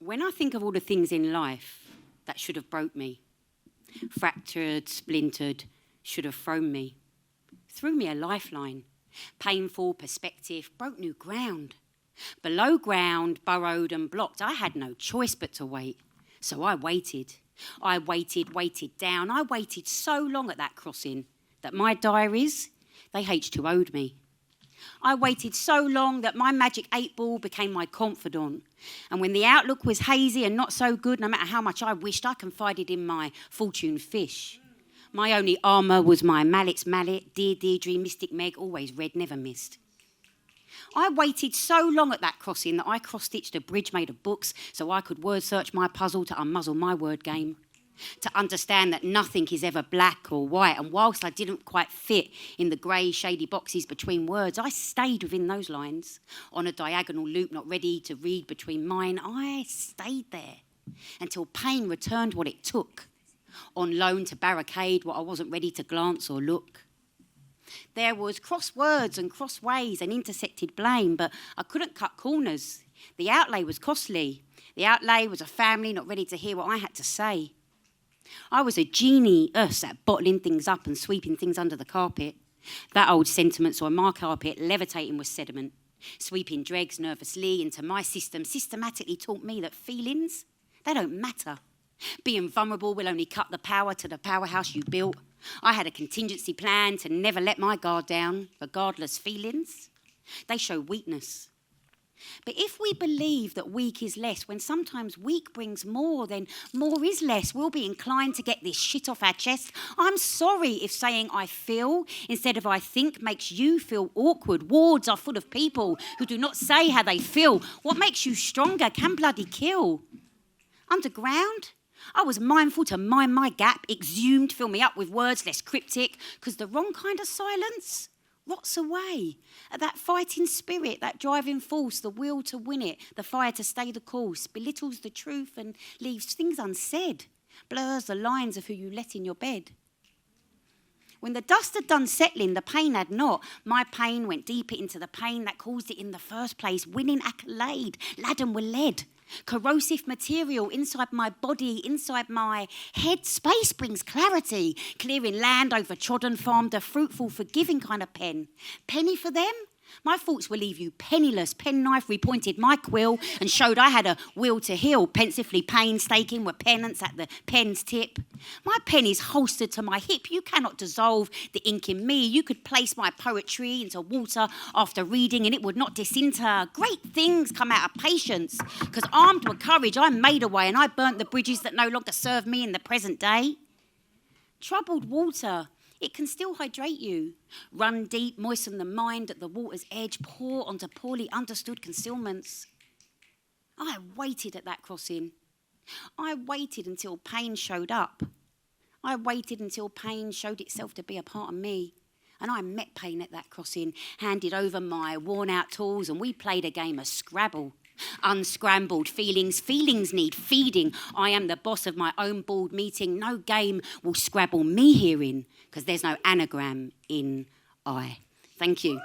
When I think of all the things in life that should have broke me, fractured, splintered, should have thrown me, threw me a lifeline, painful perspective, broke new ground. Below ground, burrowed and blocked, I had no choice but to wait. So I waited. I waited down. I waited so long at that crossing that my diaries, they H2O'd me. I waited so long that my magic 8-ball became my confidant. And when the outlook was hazy and not so good, no matter how much I wished, I confided in my fortune fish. My only armour was my mallet's mallet, dear Deirdre, Mystic Meg, always red, never missed. I waited so long at that crossing that I cross-stitched a bridge made of books so I could word search my puzzle to unmuzzle my word game. To understand that nothing is ever black or white, and whilst I didn't quite fit in the grey, shady boxes between words, I stayed within those lines. On a diagonal loop, not ready to read between mine, I stayed there until pain returned what it took. On loan to barricade what I wasn't ready to glance or look. There was cross words and cross ways and intersected blame, but I couldn't cut corners. The outlay was costly. The outlay was a family not ready to hear what I had to say. I was a genius at bottling things up and sweeping things under the carpet. That old sentiment saw my carpet levitating with sediment. Sweeping dregs nervously into my system systematically taught me that feelings, they don't matter. Being vulnerable will only cut the power to the powerhouse you built. I had a contingency plan to never let my guard down, regardless feelings. They show weakness. But if we believe that weak is less, when sometimes weak brings more, then more is less. We'll be inclined to get this shit off our chest. I'm sorry if saying I feel instead of I think makes you feel awkward. Wards are full of people who do not say how they feel. What makes you stronger can bloody kill. Underground, I was mindful to mind my gap, exhumed, fill me up with words less cryptic, because the wrong kind of silence rots away at that fighting spirit, that driving force, the will to win it, the fire to stay the course, belittles the truth and leaves things unsaid, blurs the lines of who you let in your bed. When the dust had done settling, the pain had not. My pain went deeper into the pain that caused it in the first place, winning accolade, laden with lead. Corrosive material inside my body, inside my head. Space brings clarity, clearing land over trodden farmed, a fruitful, forgiving kind of pen. Penny for them? My thoughts will leave you penniless. Penknife repointed my quill and showed I had a will to heal. Pensively painstaking with penance at the pen's tip. My pen is holstered to my hip. You cannot dissolve the ink in me. You could place my poetry into water after reading and it would not disinter. Great things come out of patience. Because armed with courage, I made a way and I burnt the bridges that no longer serve me in the present day. Troubled water. It can still hydrate you. Run deep, moisten the mind at the water's edge, pour onto poorly understood concealments. I waited at that crossing. I waited until pain showed up. I waited until pain showed itself to be a part of me. And I met pain at that crossing, handed over my worn-out tools, and we played a game of Scrabble. Unscrambled feelings need feeding. I am the boss of my own board meeting. No game will scrabble me herein, because there's no anagram in I. Thank you.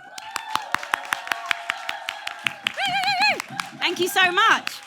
Thank you so much.